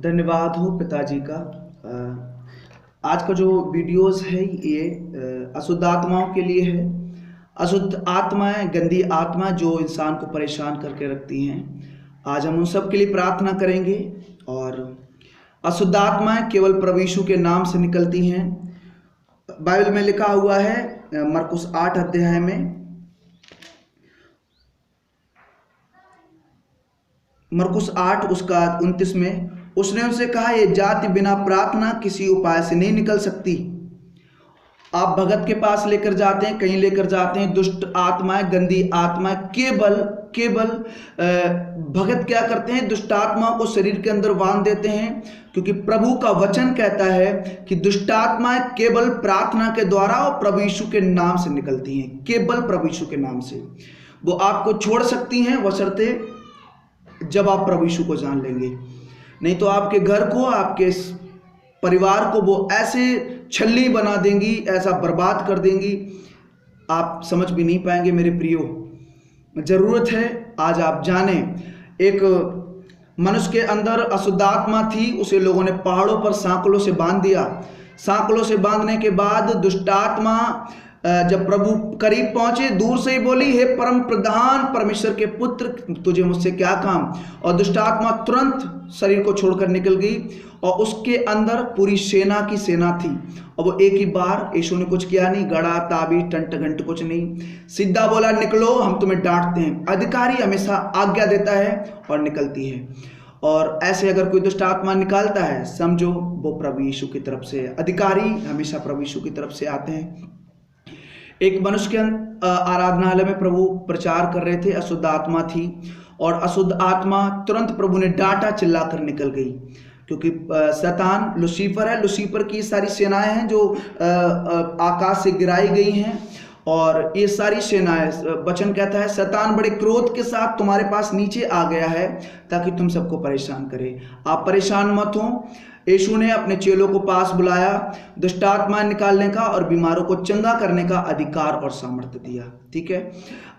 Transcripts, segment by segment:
धन्यवाद हो पिताजी का। आज का जो वीडियोस है ये अशुद्ध आत्माओं के लिए है। अशुद्ध आत्माएं, गंदी आत्मा जो इंसान को परेशान करके रखती हैं, आज हम उन सब के लिए प्रार्थना करेंगे। और अशुद्ध आत्माएं केवल प्रभु यीशु के नाम से निकलती हैं। बाइबल में लिखा हुआ है मरकुस 8 अध्याय में, मरकुस 8 उसका 29 में, उसने उनसे कहा, ये जाति बिना प्रार्थना किसी उपाय से नहीं निकल सकती। आप भगत के पास लेकर जाते हैं, कहीं लेकर जाते हैं, दुष्ट आत्माएं, गंदी आत्माएं, केवल भगत क्या करते हैं, दुष्ट आत्माओं को शरीर के अंदर बांध देते हैं। क्योंकि प्रभु का वचन कहता है कि दुष्ट आत्माएं केवल प्रार्थना के द्वारा और प्रभु यीशु के नाम से निकलती हैं, केवल प्रभु यीशु के नाम से। वो आपको छोड़ सकती हैं बशर्ते जब आप प्रभु यीशु को जान लेंगे। नहीं तो आपके घर को, आपके परिवार को वो ऐसे छल्ली बना देंगी, ऐसा बर्बाद कर देंगी, आप समझ भी नहीं पाएंगे। मेरे प्रियो, जरूरत है आज आप जाने, एक मनुष्य के अंदर अशुद्ध आत्मा थी, उसे लोगों ने पहाड़ों पर सांकलों से बांध दिया। सांकलों से बांधने के बाद दुष्ट आत्मा जब प्रभु करीब पहुंचे, दूर से ही बोली, हे परम प्रधान परमेश्वर के पुत्र, तुझे मुझसे क्या काम। और दुष्ट आत्मा तुरंत शरीर को छोड़कर निकल गई और उसके अंदर पूरी सेना की सेना थी। और वो एक ही बार, यीशु ने कुछ किया नहीं, गड़ा ताबीज टंट घंट कुछ नहीं, सीधा बोला, निकलो, हम तुम्हें डांटते हैं। अधिकारी हमेशा आज्ञा देता है और निकलती है। और ऐसे अगर कोई दुष्ट आत्मा निकालता है, समझो वो प्रभु यीशु की तरफ से। अधिकारी हमेशा प्रभु यीशु की तरफ से आते हैं। एक मनुष्य के आराधनालय में प्रभु प्रचार कर रहे थे, अशुद्ध आत्मा थी और अशुद्ध आत्मा तुरंत प्रभु ने डांटा, चिल्लाकर निकल गई। क्योंकि शैतान लूसीफर है, लूसीफर की सारी सेनाएं हैं जो आकाश से गिराई गई हैं। और ये सारी सेनाएं, वचन कहता है, शैतान बड़े क्रोध के साथ तुम्हारे पास नीचे आ गया है ताकि तुम सबको परेशान करे। आप परेशान मत हो। यीशु ने अपने चेलों को पास बुलाया, दुष्ट आत्मा निकालने का और बीमारों को चंगा करने का अधिकार और सामर्थ्य दिया। ठीक है,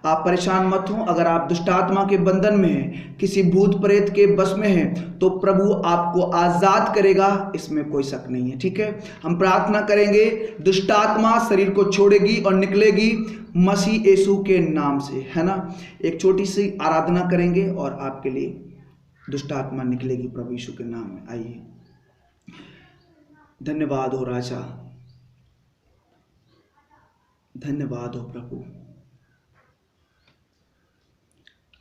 आप परेशान मत हो। अगर आप दुष्ट आत्मा के बंधन में हैं, किसी भूत प्रेत के बस में हैं, तो प्रभु आपको आजाद करेगा, इसमें कोई शक नहीं है। ठीक है, हम प्रार्थना करेंगे, दुष्ट आत्मा शरीर को छोड़ेगी और निकलेगी मसीह यीशु के नाम से, है ना। एक छोटी सी आराधना करेंगे और आपके लिए दुष्ट आत्मा निकलेगी प्रभु यीशु के नाम में। आइए। धन्यवाद हो राजा, धन्यवाद हो प्रभु।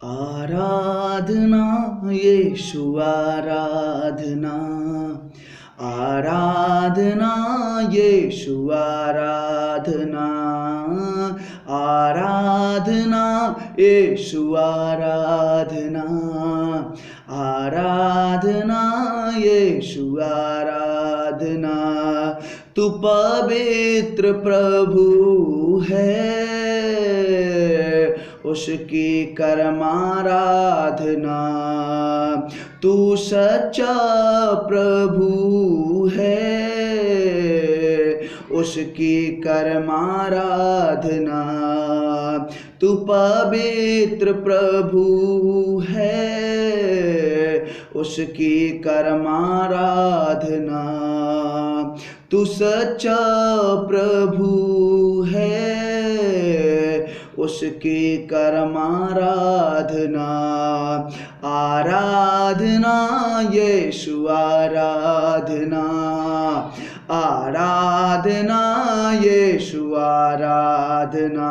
आराधना यीशु, आराधना, आराधना यीशु, आराधना, आराधना यीशु, आराधना, आराधना यीशु, आराधना। तू पवित्र प्रभु है, उसकी कर्म आराधना। तू सच्चा प्रभु है, उसकी कर्म आराधना। तू पवित्र प्रभु है, उसकी कर्म आराधना। तू सच्चा प्रभु है, उसकी कर्म आराधना। आराधना यीशु, आराधना, आराधना यीशु, आराधना,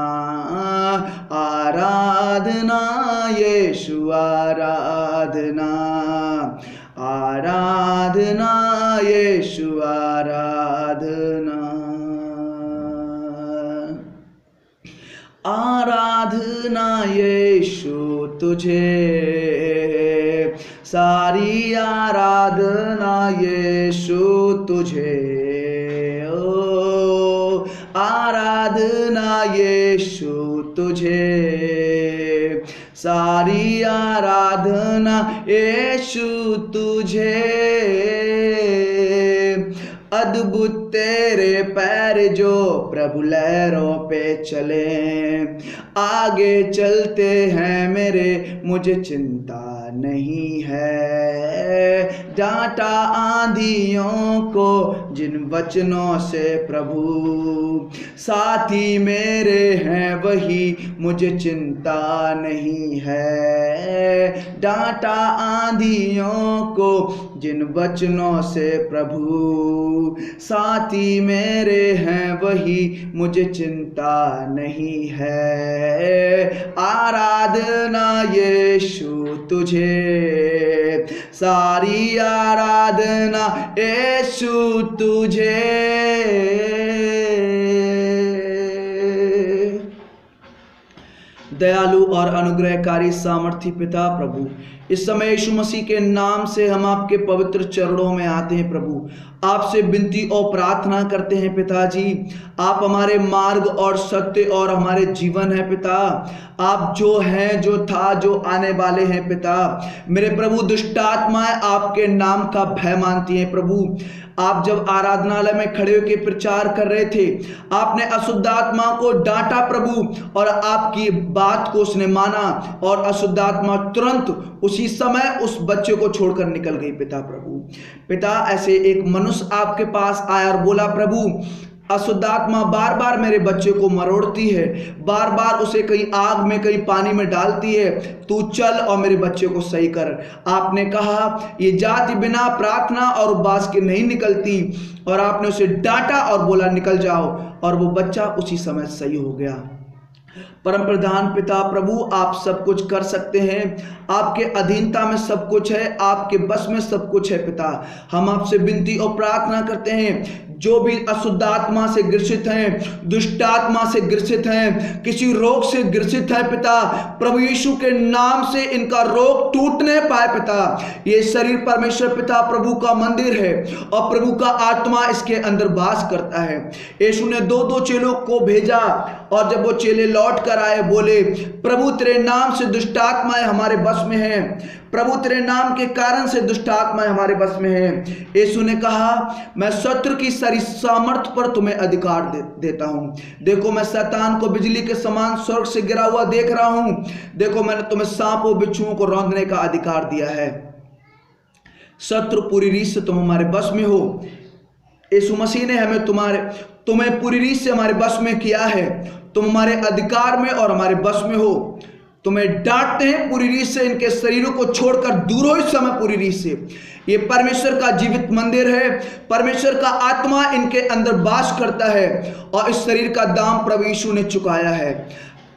आराधना यीशु, आराधना, आराधना यीशु, आराधना। आराधना यीशु तुझे, सारी आराधना यीशु तुझे। ओ आराधना यीशु तुझे, सारी आराधना यीशु तुझे। अद्भुत तेरे पैर जो प्रभु लहरों पे चले, आगे चलते हैं मेरे, मुझे चिंता नहीं है। डांटा आंधियों को जिन वचनों से प्रभु, साथी मेरे हैं वही मुझे चिंता नहीं है। डांटा आंधियों को जिन वचनों से प्रभु, साथी मेरे हैं वही मुझे चिंता नहीं है। आराधना यीशु तुझे, सारी आराधना यीशु तुझे। दयालु और अनुग्रहकारी सामर्थी पिता प्रभु, इस समय यीशु मसीह के नाम से हम आपके पवित्र चरणों में आते हैं प्रभु। आपसे विनती और प्रार्थना करते हैं पिताजी, आप हमारे मार्ग और सत्य और हमारे जीवन है पिता। आप जो हैं, जो था, जो आने वाले हैं पिता। मेरे प्रभु, दुष्ट आत्माएं आपके नाम का भय मानती हैं प्रभु। आप जब आराधनालय में खड़े होकर प्रचार कर रहे थे, आपने अशुद्ध आत्मा को डांटा प्रभु, और आपकी बात को उसने माना, और अशुद्ध आत्मा तुरंत उसी समय उस बच्चे को छोड़कर निकल गई पिता प्रभु। पिता, ऐसे एक मनुष्य आपके पास आया और बोला प्रभु, अशुद्ध आत्मा बार बार मेरे बच्चे को मरोड़ती है, बार बार उसे कहीं आग में कहीं पानी में डालती है, तू चल और मेरे बच्चे को सही कर। आपने कहा ये जाति बिना प्रार्थना और उपवास के नहीं निकलती, और आपने उसे डांटा और बोला निकल जाओ, और वो बच्चा उसी समय सही हो गया। परम प्रधान पिता प्रभु, आप सब कुछ कर सकते हैं, आपके अधीनता में सब कुछ है, आपके बस में सब कुछ है पिता। हम आपसे विनती और प्रार्थना करते हैं, जो भी अशुद्ध आत्मा से ग्रसित हैं, दुष्ट आत्मा से ग्रसित हैं, किसी रोग से ग्रसित है पिता, प्रभु यीशु के नाम से इनका रोग टूटने पाए पिता। ये शरीर परमेश्वर पिता प्रभु का मंदिर है, और प्रभु का आत्मा इसके अंदर वास करता है। यीशु ने 2-2 चेलों को भेजा, और जब वो चेले लौट कर आए, बोले प्रभु तेरे नाम से दुष्ट आत्माएं हमारे बस में हैं, प्रभु तेरे नाम के कारण से दुष्ट आत्माएं हमारे बस में हैं। यीशु ने कहा मैं शत्रु की सारी सामर्थ पर तुम्हें अधिकार देता हूं। देखो मैं शैतान को बिजली के समान स्वर्ग से गिरा हुआ देख रहा हूं। देखो मैंने तुम्हें सांपों बिच्छुओं को रौंदने का अधिकार दिया है। शत्रु पूरी रीत से तुम हमारे बस में हो। यीशु मसीह ने हमें तुम्हें पूरी रीत से हमारे बस में किया है। तुम हमारे अधिकार में और हमारे बस में हो। तुम्हें डांटते हैं पूरी रीत से, इनके शरीरों को छोड़कर दूर हो इस समय पूरी रीत से। ये परमेश्वर का जीवित मंदिर है, परमेश्वर का आत्मा इनके अंदर वास करता है, और इस शरीर का दाम प्रभु यीशु ने चुकाया है।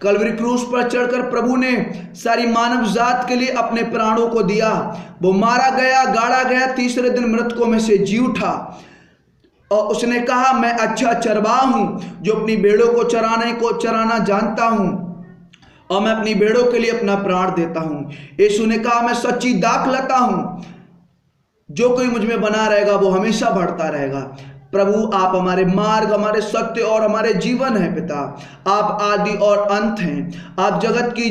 कलवरी क्रूस पर चढ़कर प्रभु ने सारी मानव जात के लिए अपने प्राणों को दिया। वो मारा गया, गाड़ा गया, तीसरे दिन मृतकों में से जी उठा, और उसने कहा मैं अच्छा चरवाहा हूं, जो अपनी भेड़ों को चराना जानता हूं, और मैं अपनी भेड़ों के लिए अपना प्राण देता हूं। यीशु ने कहा मैं सच्ची दाखलता हूं, जो कोई मुझ में बना रहेगा वो हमेशा बढ़ता रहेगा। प्रभु आप हमारे मार्ग, हमारे सत्य और हमारे जीवन हैं पिता। आप आदि और अंत हैं। आप जगत की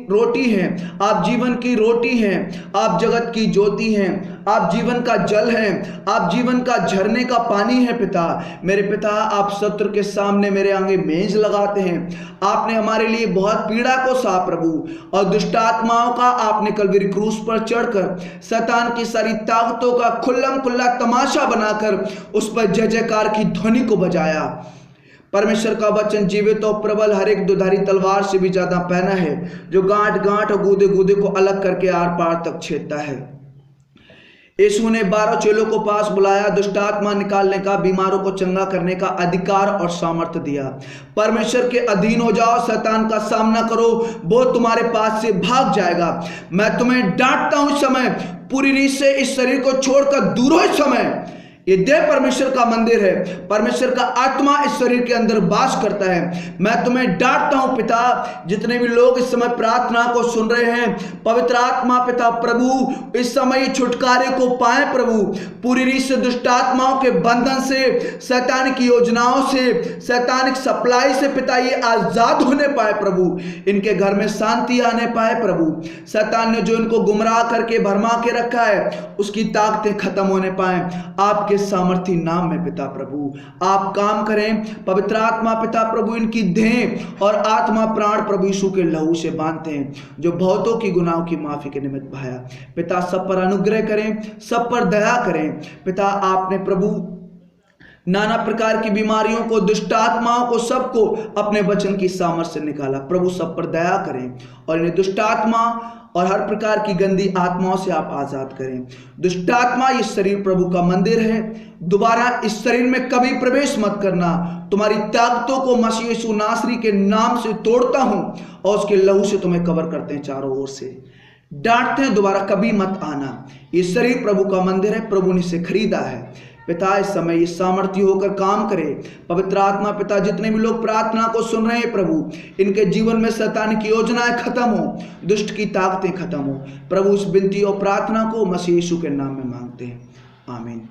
रोटी हैं, आप जीवन की रोटी हैं, आप जगत की ज्योति हैं, आप जीवन का जल हैं, आप जीवन का झरने का पानी है पिता। मेरे पिता आप शत्रु के सामने मेरे आगे मेज लगाते हैं। आपने हमारे लिए बहुत पीड़ा को सहा प्रभु, और दुष्ट आत्माओं का आपने कलवरी क्रूस पर चढ़कर शैतान की सारी ताकतों का खुल्लम खुल्ला तमाशा बनाकर उस पर जय जयकार की ध्वनि को बजाया। परमेश्वर का वचन जीवित और प्रबल, हर एक दुधारी तलवार से भी ज्यादा पैना है, जो गांठ गांठ और गूदे गूदे को अलग करके आर पार तक छेदता है। यीशु ने 12 चेलों को पास बुलाया, दुष्ट आत्मा निकालने का, बीमारों को चंगा करने का अधिकार और सामर्थ्य दिया। परमेश्वर के अधीन हो जाओ, शैतान का सामना करो, वो तुम्हारे पास से भाग जाएगा। मैं तुम्हें डांटता हूं इस समय, पूरी रीत से इस शरीर को छोड़कर दूर हो इस समय। ये देह परमेश्वर का मंदिर है, परमेश्वर का आत्मा इस शरीर के अंदर वास करता है। मैं तुम्हें डांटता हूं पिता। जितने भी लोग इस समय प्रार्थना को सुन रहे हैं, पवित्र आत्मा पिता प्रभु इस समय छुटकारे को पाए प्रभु, पूरी रीत से दुष्ट आत्माओं के बंधन से, शैतान की योजनाओं से, शैतानिक सप्लाई से पिता ये आजाद होने पाए प्रभु। इनके घर में शांति आने पाए प्रभु। शैतान ने जो इनको गुमराह करके भरमा के रखा है, उसकी ताकतें खत्म होने पाए। आपके सामर्थी नाम में पिता प्रभु आप काम करें। पवित्र आत्मा पिता प्रभु इनकी देह और आत्मा प्राण प्रभु यीशु के लहू से बांधते हैं जो बहुतों की गुनाहों की माफी के निमित्त बहाया। पिता सब पर अनुग्रह करें, सब पर दया करें। पिता आपने प्रभु नाना प्रकार की बीमारियों को, दुष्ट आत्माओं को, सबको अपने वचन की सामर्थ्य से निकाला। प्रभु सब पर दया करें और इन्हें दुष्ट आत्मा और हर प्रकार की गंदी आत्माओं से आप आजाद करें। दुष्ट आत्मा, ये शरीर प्रभु का मंदिर है, दोबारा इस शरीर में कभी प्रवेश मत करना। तुम्हारी ताकतों को मसीह यीशु नासरी के नाम से तोड़ता हूं और उसके लहू से तुम्हें कवर करते हैं, चारों ओर से डांटते हैं, दोबारा कभी मत आना। ये शरीर प्रभु का मंदिर है, प्रभु ने इसे खरीदा है। पिता इस समय ये सामर्थ्य होकर काम करे। पवित्र आत्मा पिता जितने भी लोग प्रार्थना को सुन रहे हैं प्रभु, इनके जीवन में शैतान की योजनाएं खत्म हो, दुष्ट की ताकतें खत्म हो। प्रभु इस विनती और प्रार्थना को मसीह यीशु के नाम में मांगते हैं, आमीन।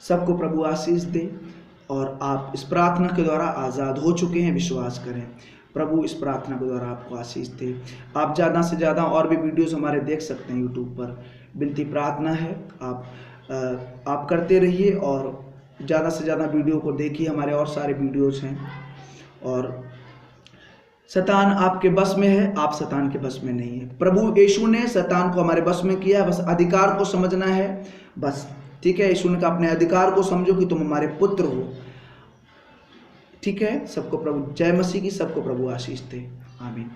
सबको प्रभु आशीष दे और आप इस प्रार्थना के द्वारा आज़ाद हो चुके हैं, विश्वास करें। प्रभु इस प्रार्थना के द्वारा आपको आशीष दे। आप ज़्यादा से ज़्यादा और भी वीडियोज़ हमारे देख सकते हैं यूट्यूब पर। विनती प्रार्थना है आप करते रहिए और ज़्यादा से ज़्यादा वीडियो को देखिए। हमारे और सारे वीडियोज़ हैं और शैतान आपके बस में है, आप शैतान के बस में नहीं है। प्रभु यीशु ने शैतान को हमारे बस में किया है, बस अधिकार को समझना है, बस ठीक है। यीशु ने कहा अपने अधिकार को समझो कि तुम हमारे पुत्र हो, ठीक है। सबको प्रभु जय मसीह की, सबको प्रभु आशीष दे, आमीन।